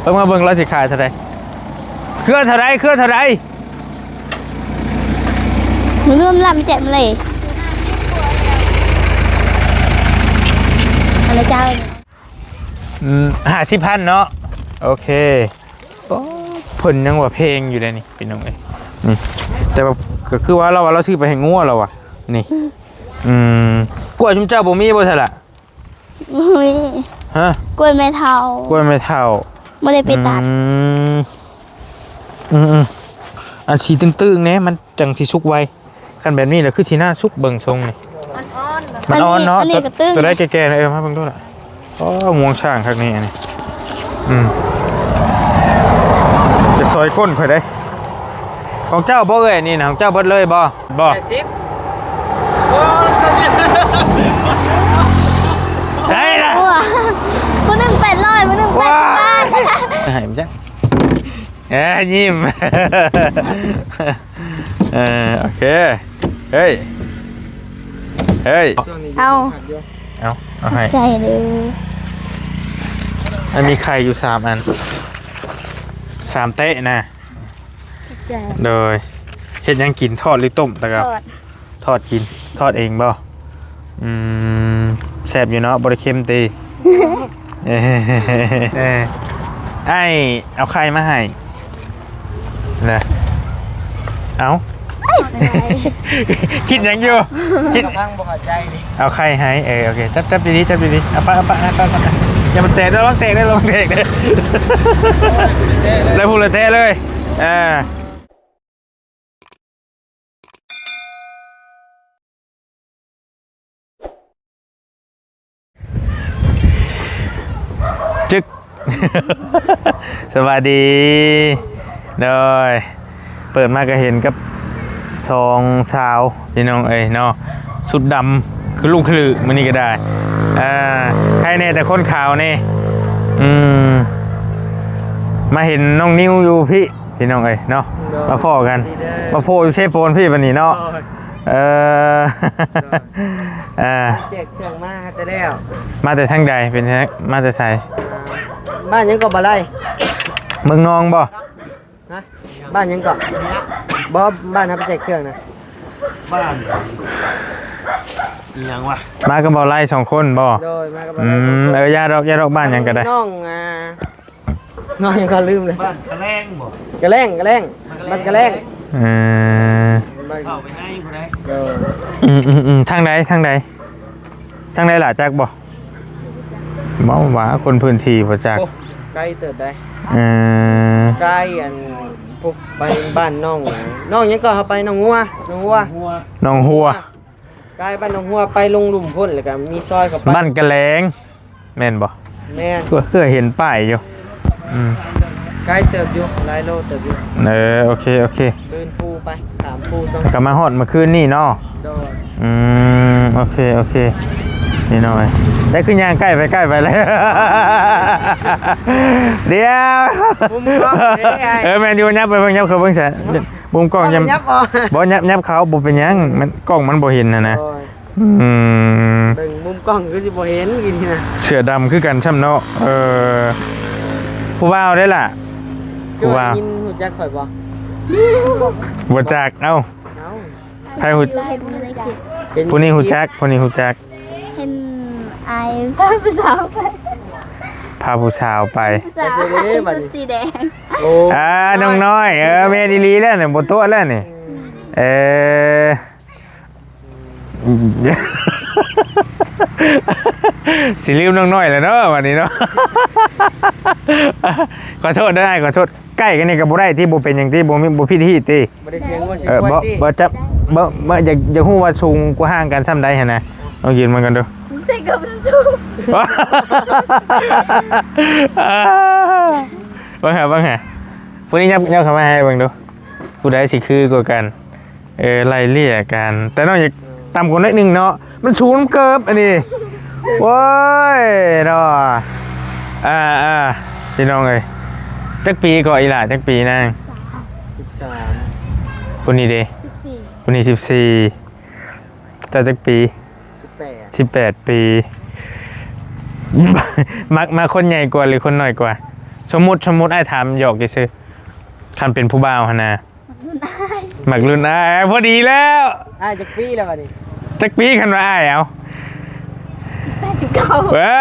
เพิ่งมาเบิ่งเราสิขายเท่าไรเครือเท่าไรมันร่วมลำแจ่มเลยอะไรเจ้า50,000เนาะโอเคโอ้ผลยังว่าเพลงอยู่เลยนี่พี่น้องเอ้ยแต่ว่าก็คือว่าเราซื้อไปให้งัวเราอ่ะนี่กล้วยชุมเจ้าบ่มีบ่ใช่ล่ะมีฮะกล้วยไม่เท่ไม่ได้ไปตัดอันสีตึงๆเนี่ยมันจังสีสุกไวคันแบบนี้แหละคือสีหน้าสุกเบิ่งทรงนี่มันอ่อนเนาะตัวได้แก่ๆเลยมาเบิ่งด้วยล่ะอ๋องวงช่างครั้งนี้อันนี้จะซอยก้นค่อยได้ของเจ้าบ่เอ้ยนี่นะของเจ้าเบิดเลยบ่ใช่ละมัน1 800มัน1 80 บาทหายมันจ้ะยิ้มโอเคเฮ้ยเอาให้ใจเลยมันมีไข่อยู่3 อัน3 เตะนะโดยเห็ดยังกินทอดหรือต้มตะกับทอดกินทอดเองบ่แซ่บอยู่เนาะบริเค็มตีไอ้เอาไข่มาให้นะเอาคิดยังอยู่คิดพังบ่เข้าใจดิเอาไข่ให้โอเคจับดีๆเอาปะอย่ามันแตกได้ลองแตกได้แล้วพูดเลยเทเลยจึกสวัสดีโดยเปิดมาก็เห็นกับ2 สาวพี่น้องเนาะสุดดำคือลูกคลือมันนี่ก็ได้ใครเนี่ยแต่คนขาวนี่มาเห็นน้องนิ้วอยู่พี่น้องเนาะมาพ่อกันมาโพอยู่เชฟโปนพี่วันนี้เนาะเด็กเครื่องมาแต่แล้ว มาแต่ทางใดเป็นมาแต่ไสบ้านยังก็บ่ไล่เมืองนองบ่ฮะบ้านยังก็บ่บ้านทำแจกเครื่องนะบ้านยังวะมากับบ่ไล่2 คนบ่โดยมากับบ่ไล่ยาดอกบ้านยังก็ได้น้องยังก็ลืมเลยบ้านกระแรงบ่กระแรงบ้านกระแรงเข้าไปให้ผู้ใดทางใดล่ะจักบ่เมาหวาคนพื้นที่บ่จักใกล้เติบได้ใกล้อันพวกไปบ้านน้องยังก็เขาไปน้องหัวใกล้บ้านน้องหัวไปลงหลุมพ่นแล้วก็มีซอยเข้าไปบ้านกระแลงแม่นบ่แม่นก็เคยเห็นป้ายอยู่ใกล้เติบอยู่หลายโลเติบอยู่โอเคเดินปูไป3 ปู2ก็มาฮอดเมื่อคืนนี่เนาะโอเคนี่หน่อยได้ขึ้นยางใกล้ไปเลยเดี๋ยวแมนยูยับไปเบิ่งยับเขาเบิ่งซะมุมกล้องยับบ่ยับเขาบ่เป็นหยังมันกล้องมันบ่เห็นนะเบิ่งมุมกล้องคือสิบ่เห็นกี่ทีนะเสือดำคือกันช่ำเนาะผู้ว่าวได้ล่ะผู้ว่าวยินหูจักข่อยบ่จักเอ้าใครหูผู้นี้หูจักเห็นไอ้พาผู้สาวไปพาผู้สาวไปสีแดงน้องน้อยเมดีลีแล้วเนี่ยบนโต๊ะแล้วนี่สิลืมน้องน้อยเลยเนาะวันนี้เนาะขอโทษได้ขอโทษใกล้กันนี่กับบุได้ที่บุเป็นอย่างที่บุพิธีตีบ่จับบ่อยากหู้ว่าสูงกว่าห่างกันซ้ำได้เห็นไหมเอายืนมันกันดูเซ็งกับมันสูงบ้างฮะพวกนี้ยับเข้ามาให้บ้างดูผู้ใดสิคือกว่ากันไล่เลี่ยกันแต่นอกจากต่ำกว่านิดนึงเนาะมันสูงเกินอันนี้ว้ยเนาะพี่น้องเลยจักปีก่อนอีหล่ะจักปีนั่ง13คนนี้เด้คนนี้14แต่จักปี18 ปี มักคนใหญ่กว่าหรือคนน้อยกว่า สมมุติอ้ายถามหยอกซื่อๆคันเป็นผู้บ่าวหั่นน่ะ รุ่นอ้าย มักรุ่นอ้ายพอดีแล้ว จักปีแล้วบัดนี้ จักปีคันว่าอ้ายเอา 89 ว้า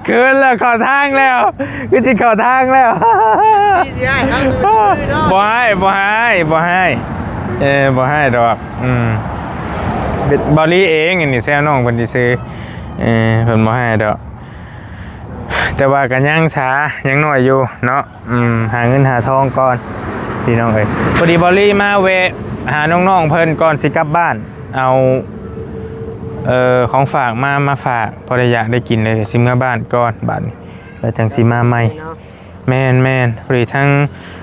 เกินแล้วเข้าทางแล้วคือสิเข้าทางแล้ว พี่สิให้ครับเนาะ บ่ให้บ่ให้ดอกเป็นบอลลี่เองอันนี้แซวน้องเพิ่นสิซื้อเพิ่นบ่ให้ดอกแต่ว่าก็ยังช้ายังน้อยอยู่เนาะหาเงินหาทองก่อนพี่น้องเอ้ยพอดีบอลลี่มาแวะหาน้องๆเพิ่นก่อนสิกลับบ้านเอาของฝากมาฝากพอได้อยากได้กินเลยสิเมื่อบ้านก่อนบัดนี้แล้วจังสิมาใหม่แม่นพอดีทั้ง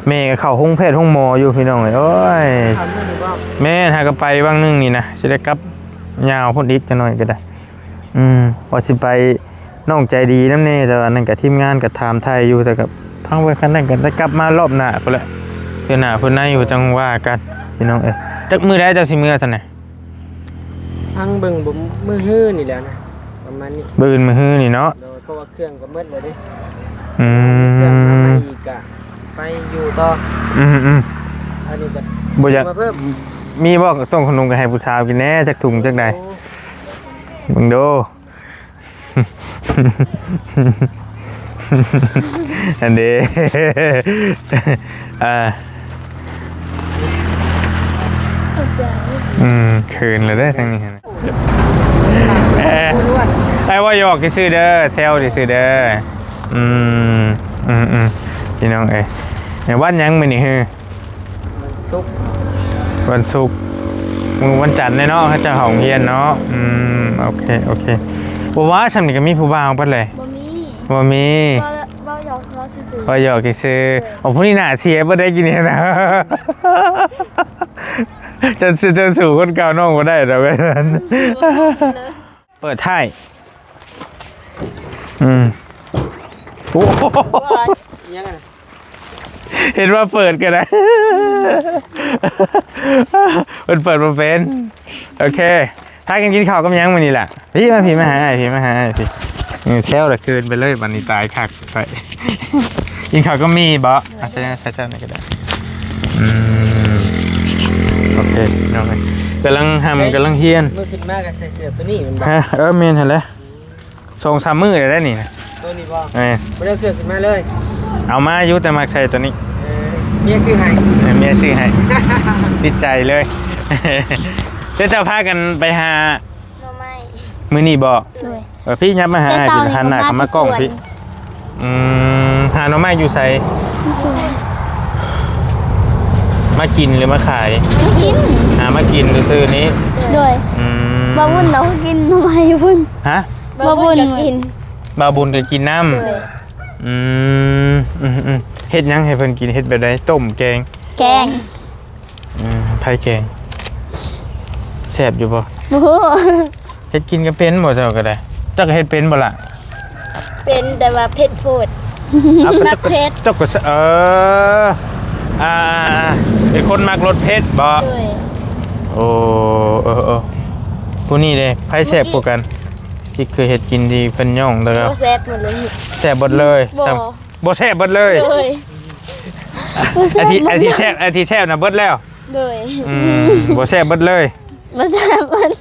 แม่ก็เข้าห้องแพทย์ห้องหมออยู่พี่น้องเอ้ยโอ้ย ทำได้หรือเปล่า แม่ถ้าก็ไปบ้างนึงนี่นะสิได้กลับยาวพุ่นอีกจะหน่อยก็ได้ว่าสิไปน้องใจดีนำแน่แต่ว่านั่นก็ทีมงานก็ถามไทยอยู่แต่กับพังไว้คันนั้นก็ได้กลับมารอบหน้าพุ่นแหละเทื่อหน้าเพิ่นน่าอยู่จังว่ากันพี่น้องเอ้ยจักมื้อใดเจ้าสิมื้อซั่นน่ะ พังเบิ่งบ่มือฮื้อนี่แหล้วนะประมาณนี้ มื้ออื่นมื้อฮื้อนี่เนาะ โดยเพราะว่าเครื่องก็หมดแล้วเด้ อื เครื่องมาใหม่ ม อีกอะไปอยู่ต่อ อืม อันนี้ก็ บ่อยาก มาเพิ่ม มีบ่ต้มขนมก็ให้ผู้สาวกินแหน่จักถุงจักใดเบิ่งดู อันนี้ คืนเลยได้ทั้งนี้นะไอ้ว่าหยอกที่ซื้อเด้อเซลที่ซื้อเด้อพี่น้องเอ้ยวันยังมื้อนี้ฮือ มันซุก วันศุกร์วันจันทร์เนาะเขาจะห้องเรียนเนาะโอเคบ่ว่าฉันนี่ก็มีผู้บ่าวเบิดเลย บ่มี บ่มี บ่หยอกล้อซื่อ ว่าหยอกที่ซื้อโอ้ผู้นี้หน้าเสียบ่ได้กินนี่นะ จะสู่คนเก่าน้องบ่ได้ดอกเว้ยนั้น เปิดท้ายโอ้โห ยังไง เห็นว่าเปิดกันนะมันเปิดมาเป็นโอเคถ้ากันกินข้าวก็ยังวันนี้แหละพี่มาหาพี่เซลละคืนไปเลยวันนี้ตายคักไปกินข้าวก็มีบ่ใช่ไหนก็ได้โอเคน้องกำลังเฮียน เมื่อขึ้นมาก็ใส่เสื้อตัวนี้มันบ่ เมนเห็นแล้ว2-3 มื้อได้นี่นะ ตัวนี้บ่ บ่ได้เสื้อขึ้นมาเลย เอามาอยู่แต่มักใส่ตัวนี้ เมียชื่อให้ เมียซื้อให้ ติดใจเลย จะพากันไปหา ๆหน่อไม้ มื้อนี้บ่ ด้วย พี่ยับมาหาให้เป็นหันหน้าเข้ามากล้องพี่หาหน่อไม้อยู่ไส ที่สวน มากินหรือมาขาย กิน หามากินซื้อๆนี้ ด้วย บ่บุญเราก็กินหน่อไม้อยู่พุ่น ฮะ บ่บุญกิน บาบุญก็กินน้ ด้วย ำเฮ็ดหยังให้เพิ่นกินเฮ็ดแบบใดต้มแกง แกง ไผแกงแซ่บอยู่บ่ โอ้โห เฮ็ดกินก็เป็นบ่เจ้าก็ได้เจ้าก็เฮ็ดเป็นบ่ล่ะ เป็นแต่ว่าเผ็ดโพด มักเผ็ด เจ้าก็เป็นคนมักรสเผ็ดบ่ ด้วย โอ้ผู้นี้เด้ไผแซ่บกว่ากันที่เคยเฮ็ดกินที่เพิ่นย่องแต่ก็ บ่แซ่บหมดเลย แซ่บเบิดเลย บ่ บ่แซ่บเบิดเลย ด้วย ไอ้ที่แซ่บน่ะเบิดแล้ว ด้วย บ่แซ่บเบิดเลย บ่แซ่บมัน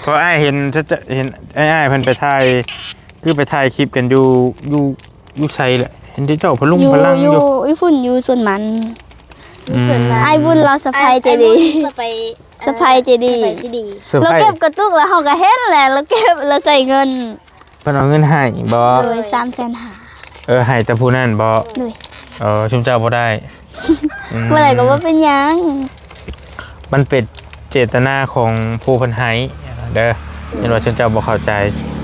เพราะอ้ายเห็นอ้ายเพิ่นไปถ่ายคือไปถ่ายคลิปกันอยู่ไสแหละเห็นที่เจ้าพะลุงพะลังอยู่ อีฝุ่นอยู่ส่วนมัน ส่วนมัน ไอ้บุญเราสะพายใจดีสะพายใจดี เซอร์ เรา ไพร เก็บ ส์ กระตุกแล้วเขาก็เห็นแหละเราเก็บเราใส่เงิน เพิ่นเอาเงินให้บ่ โดย300,000 ให้แต่ผู้นั้นบ่ ด้วย ชุมเจ้าบ่ได้ เมื่อไหร่ก็ว่าเป็นหยัง มันเป็นเจตนาของผู้เพิ่นให้เด้อเห็นว่าชุมเจ้าบ่เข้าใจ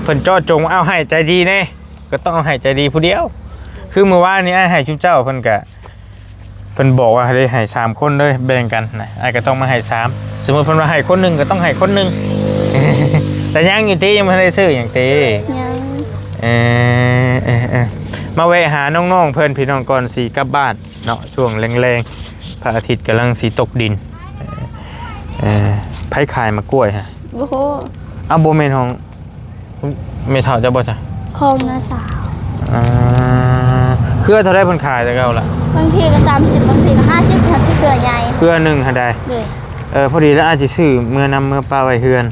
เพิ่นเจาะจงเอาให้ใจดีแน่ก็ต้องเอาให้ใจดีผู้เดียว คือเมื่อวานนี้อ้ายให้ชุมเจ้าเพิ่นบอกว่าได้ให้3คนเลยแบ่งกันนะอ้ายก็ต้องมาให้3สมมุติเพิ่นว่าให้คนหนึงก็ต้องให้คนหนึง แต่ยังอยู่ติยังบ่ทันได้ซื้อหยังติ ยัง มาแวะหาน้องๆเพิ่นพี่น้องก่อนสิกลับบ้านเนาะช่วงแรงๆพระอาทิตย์กำลังสิตกดินไผขายมะกล้วยฮะ โอ้โห เอาโบเมนของเมทัลจะบ่จ้ะ คลองนาสาว เครือเท่าได้เพิ่นขายแต่เก่าละ บางทีก็30บางทีก็50ถ้าที่เกลือใหญ่ เครือหนึ่งหาได้ เลย พอดีแล้วอาจจะซื้อเมื่อนำเมื่อปลาไว้เฮือน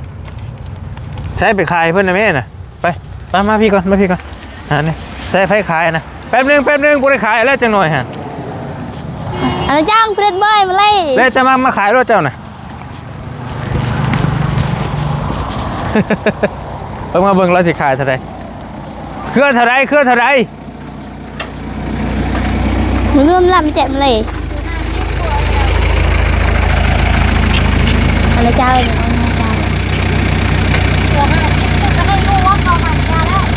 ใช้ไปขายเพิ่นนะแม่น่ะไปมาพี่ก่อนนี่ใช้ไผขายนะแป๊บนึงบ่ได้ขายแล้วจังหน่อยฮะ อันนั้นจ้างเพื่อนเมื่อยมาเลย แล้วจะมาขายรถเจ้าน่ะ เพิ่งมาเบิ่งเราสิขายเท่าไรเครือเท่าไร หนูร่วมลำเจ็บเลยอันนั้นเจ้าเนี่ย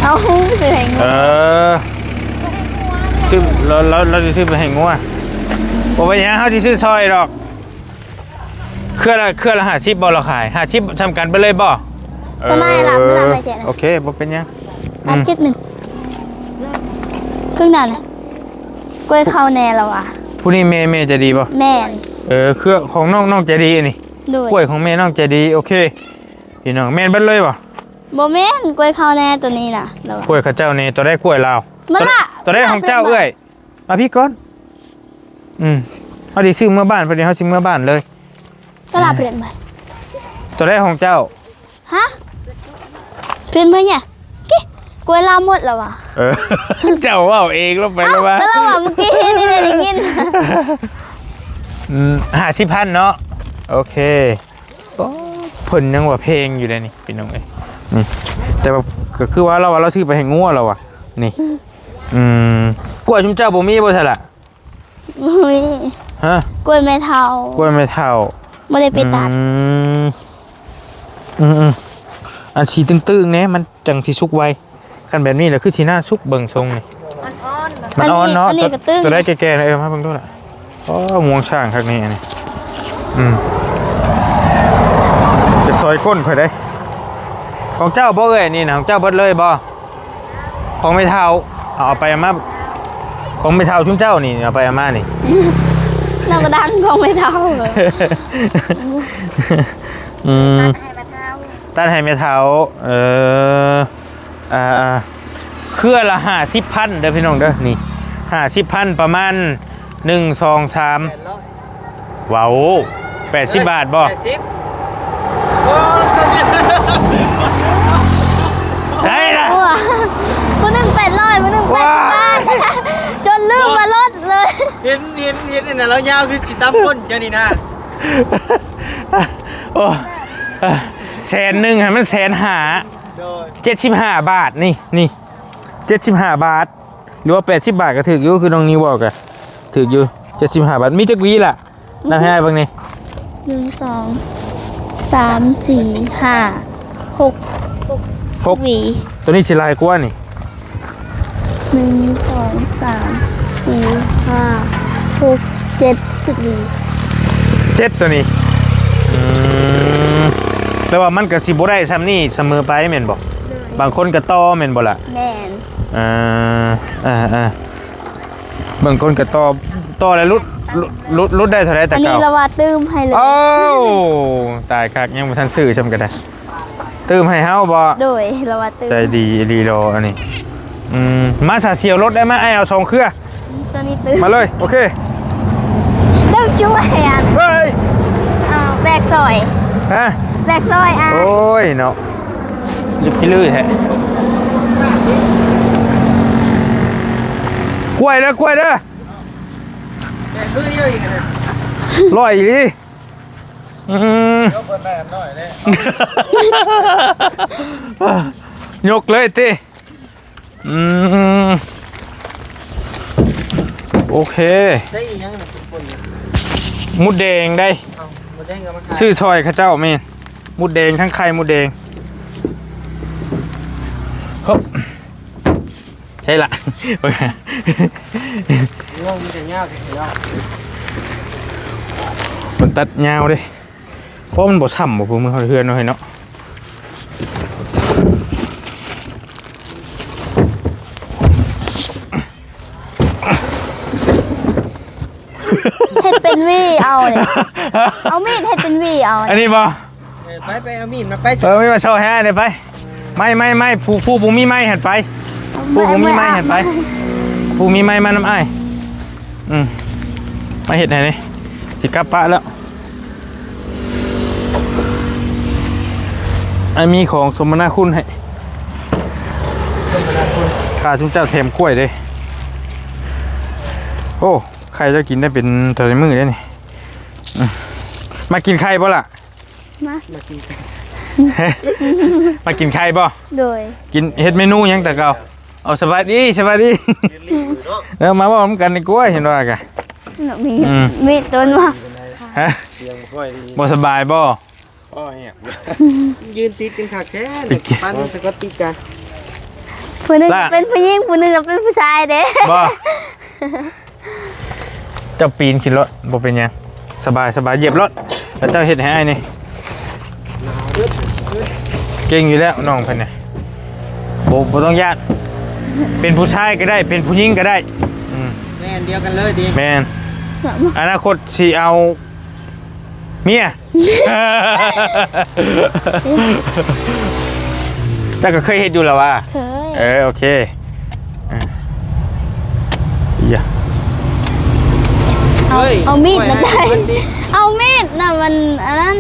เอาเสือแห่ง ซื้อเราจะซื้อไปให้งัวบอกไปยังเขาจะซื้อซอยดอกเครือละ50บ่เราขาย50ทำกันไปเลยบ่ ก็น่ารับไปเจ็ด โอเคบ่เป็นยัง รับคิดหนึ่งครึ่งนั้นกล้วยข้าวแน่แล้วอ่ะ ผู้นี้เมย์จะดีบ่ แม่น เครือของน้องจะดีนี่ ด้วย กล้วยของเมย์น้องจะดีโอเคพี่น้องแม่นเบิดเลยบ่ โบแม่นกล้วยข้าวแน่ตัวนี้น่ะแล้ว กล้วยข้าเจ้านี่ตัวได้กล้วยลาว มันละ ตัวได้ของเจ้าเอ้ยมาพี่ก่อนเอาดิซื้อเมื่อบ้านพอดีเขาซื้อเมื่อบ้านเลย ก็ลาเปลี่ยนไป ตัวได้ของเจ้า ฮะเปลี่ยนไปเนี่ยกิ๊กล้วยลาหมดแล้วอ่ะ เจ้าว่าเองลงไปแล้วว่า ก็เราเมื่อกี้นี่ได้ยิน 50,000เนาะโอเคผลยังว่าเพลงอยู่เลยนี่พี่น้องเอ้ยนี่แต่ว่าก็คือว่าเราซื้อไปให้งัวเราอ่ะนี่กล้วยชุมเจ้าบ่มีบ่ใช่ล่ะ อุ้ย ฮะ กล้วยไม่เท่าก ล้วยไม่เท่า ไม่ได้ไปตัด อันสีตึงๆเนี่ยมันจังสิสุกไวคันแบบนี้แหละคือสีหน้าสุกเบิ่งทรงนี่มันอ่อนเนาะ อันนี้ก็ตึ้ง ตัวได้แก่ๆนะมาเบิ่งดูล่ะงวงช่างคักนี่อันนี้จะซอยก้นข่อยได้ของเจ้าบ่เอ้ยนี่นะของเจ้าเบิดเลยบ่ของไม่เท่าเอาไปอามาของไม่เท่าชุมเจ้านี่เอาไปอามานี่ เราก็ดังคงไม่เท่าเลย ตัดให้ไม่เท่าเครือละ50,000เด้อพี่น้องเด้อนี่50,000ประมาณ1 2 3ว้าว80 บาทบ่ ใช่ล่ะ ผู้หนึ่ง800ผู้หนึ่ง80 บาทจนลืมมาลดเลย เห็นอันนั้นแล้วยาวคือสิตามก้นเจ้านี่นะ โอ้100,000ให้มัน150,000 โดย 75 บาทนี่75 บาทหรือว่า80 บาทก็ถึกอยู่คือน้องนิวบอกอะถึกอยู่75 บาทมีจักหวีล่ะนับให้เบิ่งนี่ 1 2 3 4 5 6 6 หวี ตัวนี้สิลายกว่านี่ 1 2 3 4 5 6 7 10หวี 7ตัวนี้แต่ว่ามันก็สิบ่ได้ซ้ำนี่เสมอไปแม่นบ่บางคนก็ต่อแม่นบ่ล่ะ แม่น บางคนก็ต่อแล้วรุดได้เท่าไหร่แต่ อันนี้ เก่า เราว่าตื้มให้เลย โอ้ตายคักยังบ่ทันซื้อซ้ำก็ได้ตื้มให้เฮาบ่ โดยเราว่าตื้ม ใจดีรออันนี้มาสาเสียวรถได้ไหมไอ้เอา2เครือ ตัวนี้ตื้ม มาเลยโอเค ต้องช่วยอ่ะ เฮ้ย แบกซอย ฮะ แบกซอยอ่ะ โอ้ยเนาะลิบพี่ลื้อแท้กล้วยเด้อ แต่คือเยอะอีกนะ ร้อยอีหลี เดี๋ยวเพิ่นได้อันน้อยแน่ ยกเลยติโอเค ได้อีหยังน่ะทุกคนเนี่ย มุดแดงได้ เอาบ่ได้ก็มาขาย ซื้อซอยข้าเจ้าแม่นมุดแดงทั้งไข่มุดแดงฮึบใช่ละ ง่วงมีแต่ยาวแต่ยาว มันตัดยาวดิเพราะมันบ่ช่ำบ่พวกมึงเขาเฮือนเนาะเฮ้ยเนาะ เห็ดเป็นวี่เอาเลยเอามีดเห็ดเป็นวี่เอา อันนี้บ่ ไปเอามีดมาไฟ ไม่มาโชว์แฮะเดี๋ยวไปไม่ผู้มีไม้หันไปผู้มีไม้หันไปผู้มีไม้มาน้ำอ้ายมาเห็ดไหนนี่สิกลับปะแล้วไอ้มีของสมนาคุณให้ข้าจุ๊เจ้าเทมกล้วยเลยโอ้ใครจะกินได้เป็นแต่ละมือได้นี่มากินไข่บ่ล่ะมากินไข่บ่โดยกินเฮ็ดเมนูยังแต่เก่าเอาสบายดีมาว่ากันในกล้วยเห็นว่ากะมีต้นว่าฮะบ่สบายบ่ยืนติดกันขาแค่ปั้นสก็ติดกันผู้นึงเป็นผู้หญิงผู้นึงเป็นผู้ชายเด้บ่เจ้าปีนขึ้นรถบ่เป็นยังสบายเหยียบรถแล้วเจ้าเฮ็ดให้อ้ายนี่เก่งอยู่แล้วน้องเพิ่นน่ะบ่ต้องญาติเป็นผู้ชายก็ได้เป็นผู้หญิงก็ได้แม่นเดียวกันเลยดิแม่นอนาคตสิเอาเมียแต่ก็เคยเฮ็ดอยู่แล้วว่าเคยโอเคอย่าเอามีดมาได้เอามีดน่ะมันอันนั้น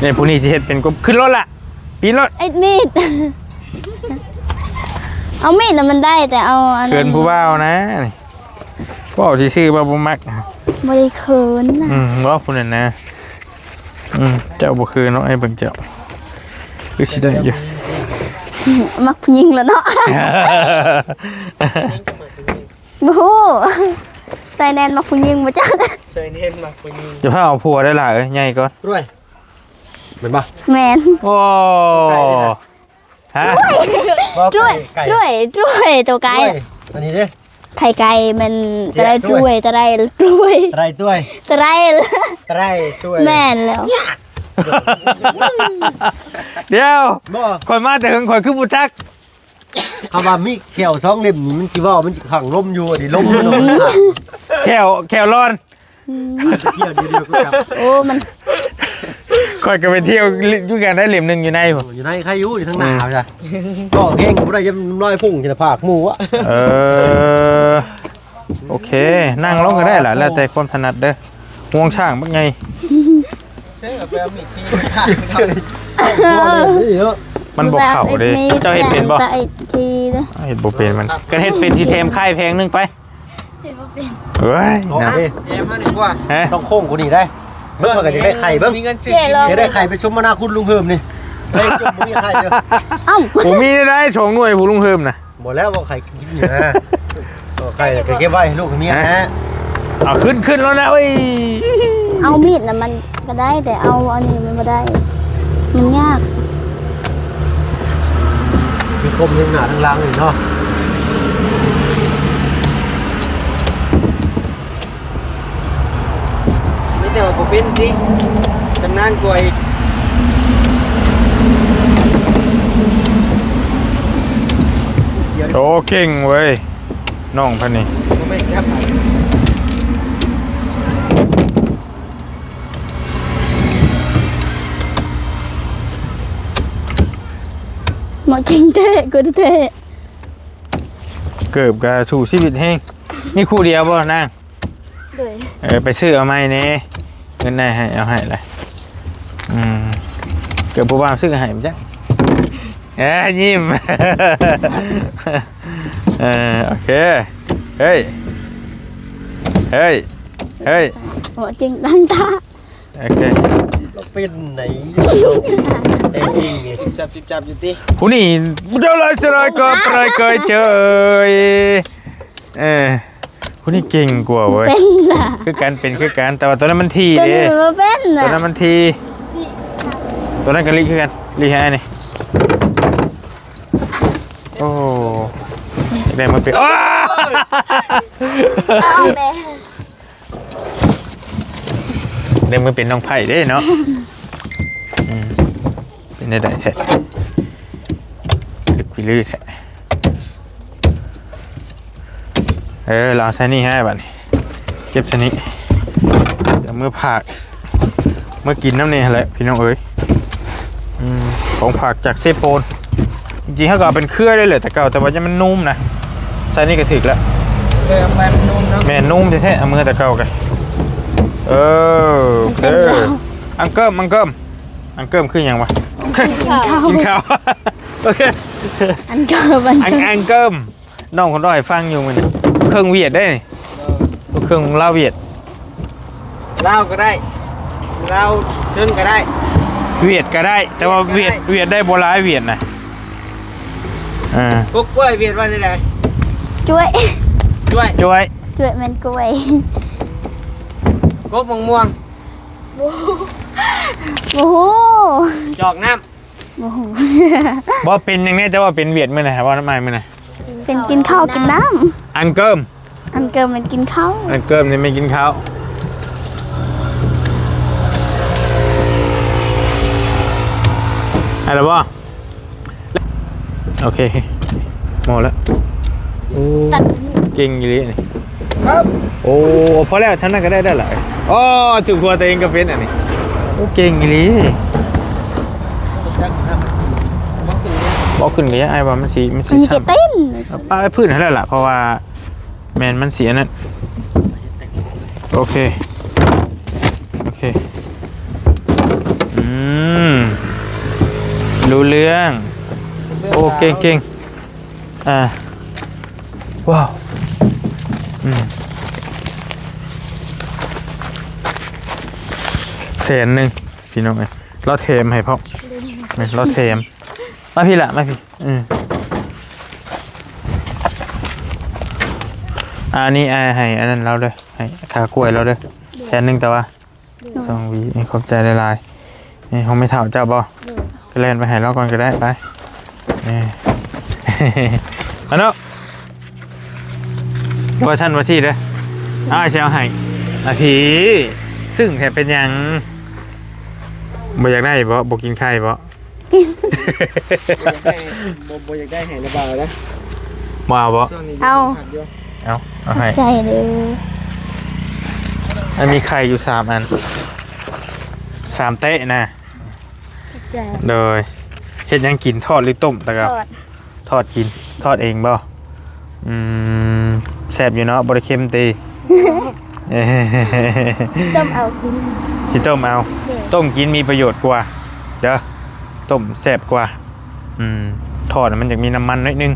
เนี่ยผู้นี้สิเฮ็ดเป็นก็ขึ้นรถล่ะปีนรถไอ้มีดเอามีดน่ะมันได้แต่เอาอันนั้นเขินผู้บ่าวนะนี่บ่าวที่ชื่อบ่บ่มักบ่ได้เขินน่ะบ่ผู้นั้นนะเจ้าบ่คือเนาะไอ้เบิ่งเจ้าคือสิได้อยู่มักผู้หญิงแล้วเนาะโอ้โหใส่แนนมักผู้หญิงบ่จักใส่แนนมักผู้หญิงจะพาเอาผัวได้ล่ะใหญ่ก่อนด้วยเหมือนป่ะแมนโอ้ฮะด้วยตัวไก่อันนี้ดิไข่ไก่มันตะไรด้วยตะไรด้วยตะไรด้วยตะไรช่วยแม่นแล้วเดี๋ยวคอยมาแต่หึงคอยคือบุจักคำว่ามีแขวสองเล่มนี่มันสิว่ามันขังลมอยู่ดิลมแขวร้อนเที่ยวเดียวก็กลับโอ้มันคอยก็ไปเที่ยวอยู่กันได้เหลี่ยมหนึ่งอยู่ในผมอยู่ในใครอยู่ทั้งหนาวจ้ะก็แห้งผมได้ยังน้อยพุ่งจะผากหมูอ่ะโอเคนั่งลงก็ได้แหละแล้วแต่ความถนัดเด้อห่วงช่างบักไงมันบอกเข่าเด้เจ้าเห็ดเป็นบ่เห็ดบ่เป็นมันก็เห็ดเป็นที่เทมค่ายแพงนึงไปเฮ้ยนะเทมมาหนึ่งกว่าต้องโค้งกูนี่ได้เมื่อกันจะได้ไข่เบิ้งจะได้ไข่ไปชมมานาคุณลุงเฮิมนี่ได้จุ่มมีไข่เดียวผมมีได้2 หน่วยผู้ลุงเฮิมนะหมดแล้วบอกไข่กินอยู่นะไข่เก็บไว้ลูกเมียนะเอาขึ้นแล้วนะเว้ยเอามีดน่ะมันก็ได้แต่เอาอันนี้มันไม่ได้มันยากมีคมทั้งหน้าทั้งหลังเลยเนาะไม่แต่ว่าผมเป็นจริงชำนาญกว่าอีกโอ้เก่งเว้ยน้องพันนี่ไม่จับมาจริงเท่กูเท่เกือบกับชูชีวิตแห้งนี่คู่เดียวบ่นางไปซื้อเอาไหมเนี่ยเงินได้ให้เอาให้เลยเกือบผู้บ่าวซื้อให้มั้ยจ๊ะยิ้มโอเคเฮ้ยมาจริงตั้งตาโอเคเป็นไหนเอ็งจับอยู่ดิผู้นี่เจ้าเลยก็เคยเจอผู้นี่เก่งกว่าเว้ยคือการแต่ว่าตัวนั้นมันทีเด้ตัวนั้นมันทีตัวนั้นก็ลีคือกันลีแฮนี่โอ้ได้มาเป็นเดี๋ยวมือเป็นน้องไผ่ได้เนาะเป็นได้แท้ลึกพิลือแท้เราใช้นี่ให้บัดนี้เก็บชนิดเดี๋ยวมือผักเมื่อกินน้ำเนี่ยแหละพี่น้องเอ๋ย ของฝากจากเซโปนจริงๆเขาก็เอาเป็นเครือได้เลยแต่เก่าแต่ว่าจะมันนุ่มนะใส่นี่ก็ถึกแล้ว เลยเอาไปมันนุ่มเนาะ แม่นุ่มแท้ๆเอามือแต่เก่ากันโอเคอังเกิมคืออย่างวะกินข้าว โอเค อันเกิม อังเกิมน้องคนร้อยฟังอยู่มันเครื่องเวียดได้นี่เครื่องลาวเวียด เล่าก็ได้เล่าทึ่งก็ได้ เวียดก็ได้แต่ว่าเวียดได้โบราณเวียดนะกุ๊กกล้วยเวียดว่าได้ไหน ช่วย ช่วย จ้วย ช่วยมันกล้วย กุ๊กม่วง โอ้โห จอกน้ โอ้โห บ่เป็นอย่างนี้แต่ว่าเป็นเวียดมื่อไหร่ว่าทำไมมื่อไหร่ เป็นกินข้าวกินน้ อังเกิม ำอันเกิมมันกินข้าว อังเกิมนี่ไม่กินข้าวอะไรบ่โอเคหมดแล้วโอ้เก่งอยู่เลยนี่ ำครับ โอ้พอแล้วฉันน่าก็ได้หลายอ๋อถือครัวตัวเองก็เป็นอันนี้โอ้เก่งอยู่เลยบอกขึ้นเลยไอ้ว่ามันสี มันจะ ช้ำ เต้น ป้าไปพื้นให้แล้วล่ะเพราะว่าแมนมันเสียนั่นโอเครู้เรื่องโอ้เก่งว้าว100,000พี่น้องเอ้ยเราเทมให้พ่อเราเทมมาพี่ละมาพี่อันนี้ให้อันนั้นเราด้วยให้ขากล้วยเราด้วย100,000แต่ว่า2 วีขอบใจหลายๆนี่เขาไม่เท่าเจ้าบ่ก็เล่นไปให้เราก่อนก็ได้ไปนี่ อันนั้นว่าชั้นว่าซี่เด้อเชียวให้พี่ซึ่งแถมเป็นยังบ่อยากได้บ่กินไข่บ่ โบอยากได้แห่ระบายนะ บ่เอาบ่ เอาให้ ใจเลย มันมีไข่อยู่3 อัน3 เตะนะ ใจ โดยเฮ็ดยังกินทอดหรือต้มตะกับทอดกินทอดเองบ่แซ่บอยู่เนาะบ่ได้เค็มตี ต้มเอากิน สิต้มเอาต้มกินมีประโยชน์กว่าเด้อต้มแซ่บกว่าทอดมันอยากมีน้ำมันนิดนึง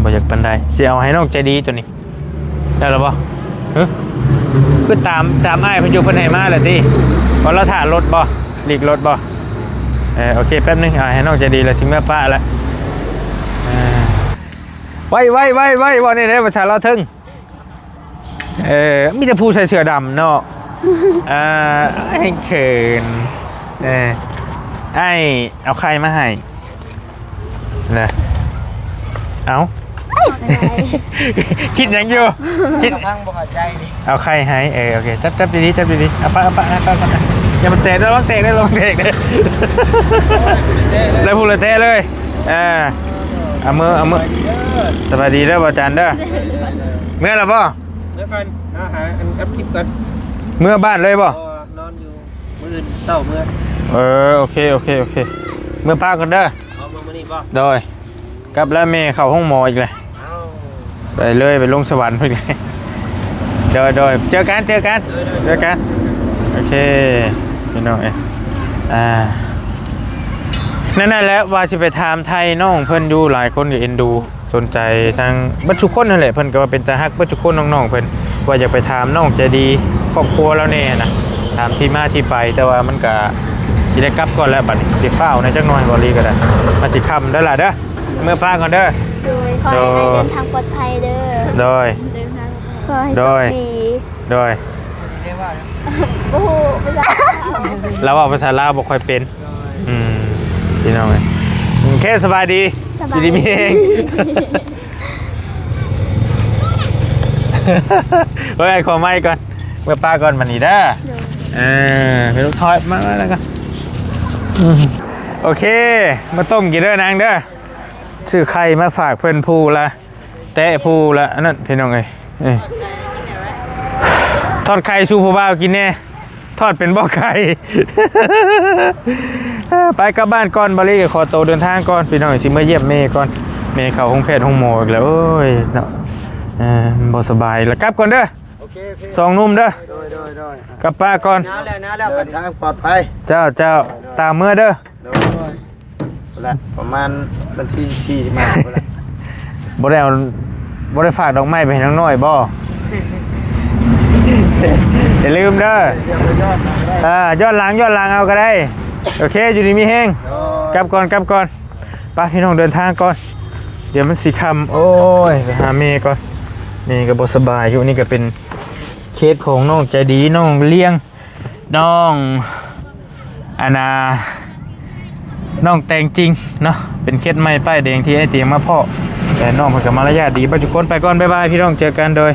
บ่อยากปานใดสิเอาให้น้องใจดีตัวนี้ได้แล้วบ่คือตามอ้ายเพิ่นอยู่เพิ่นให้มาแล้วติบ่เราถ่ารถบ่หลีกรถบ่โอเคแป๊บนึงให้น้องใจดีแล้วสิเมื่อป้าแล้วไว้บ่นี่เด้ประชาเราถึงมีแต่ผู้ใส่เสื้อดำเนาะให้เขินไอ้เอาใครมาให้นะเอาคิดยังอยู่คิด พังบ่เข้าใจดิ เอาใครให้โอเคจับดีๆเอาปะอย่ามันเตะได้ลองเตะได้แล้วพูดเลยเตะเลยเอามือสบายดีเด้อบ่จันเด้อเมื่อไรบ่เมื่อกันหาอัพคลิปกัน เมื่อบ้านเลยบ่นอนอยู่มื้ออื่นเช้ามื้อโอเคเมื่อป้ากันเด้อเอามานี่บ่โดยกลับแล้วแม่เข้าห้องหมออีกเลยไปเลยไปลงสวรรค์ไปเลยโดยเจอกันโอเคพี่น้องนั่นแหละว่าสิไปถามไทยน้องเพิ่นอยู่หลายคนก็เอ็นดูสนใจทางบัดทุกคนนั่นแหละเพิ่นก็ว่าเป็นตาฮักบัดทุกคนน้องๆเพิ่นว่าอยากไปถามน้องใจดีครอบครัวแล้วแน่นะถามที่มาที่ไปแต่ว่ามันก็สิได้กลับก่อนแล้วบัดนี้สิฟ้าวในจักหน่อยบ่ลีก็ได้มาสิค่ำเด้อล่ะเด้อเมื่อป้าก่อนเด้อ โดยขอให้เดินทางปลอดภัยเด้อ โดย ขอให้โชคดี โดย โอ้โหภาษา แล้วว่าภาษาลาวบ่ค่อยเป็นพี่น้องเอ้ยแค่สบายดีดีมีเองเฮ้ยขอไม้ก่อนเมื่อป้าก่อนมันนี่เด้อเป็นลูกทอยมาแล้วกันโอเคมาต้มกินเด้อนางเด้อซื้อไข่มาฝากเพื่อนผู้ละแตะผู้ละอันนั้นพี่น้องเอ้ยทอดไข่ชูผู้บ่าวกินแน่ ทอดเป็นบ่อไข่ ไปกลับบ้านก่อนบริขอโตวเดินทางก่อนพี่น้องสิมาเยี่ยมเมย์ก่อนเมย์เข้าห้องแพทย์ห้องหมออีกแล้วโอ้ยเนาะบ่สบายแล้วกลับก่อนเด้อ โอเค สองหนุ่มเด้อ โดย กลับป้าก่อน น้าแล้วเดินทางปลอดภัย เจ้าตามเมื่อเด้อ โดยละประมาณวันที่40มาละ บ่ได้ฝากดอกไม้ไปให้น้องน้อยบ่ อย่าลืมเด้อ เดี๋ยวไปยอดมาได้ ย้อนหลังเอาก็ได้โอเคอยู่ดีมีแห้ง กลับก่อนไปพี่น้องเดินทางก่อนเดี๋ยวมันสิค่ำโอ้ยไปหาเมย์ก่อนนี่ก็บ่สบายอยู่นี่ก็เป็นเคสของน้องใจดีน้องเลี้ยงน้องอาณาน้องแต่งจริงเนาะเป็นเคสใหม่ป้ายแดงที่ไอ้เตียงมาพ่อแต่น้องเพิ่นก็มารยาทดีปัจจุบันไปก่อนบ๊ายบายพี่น้องเจอกันโดย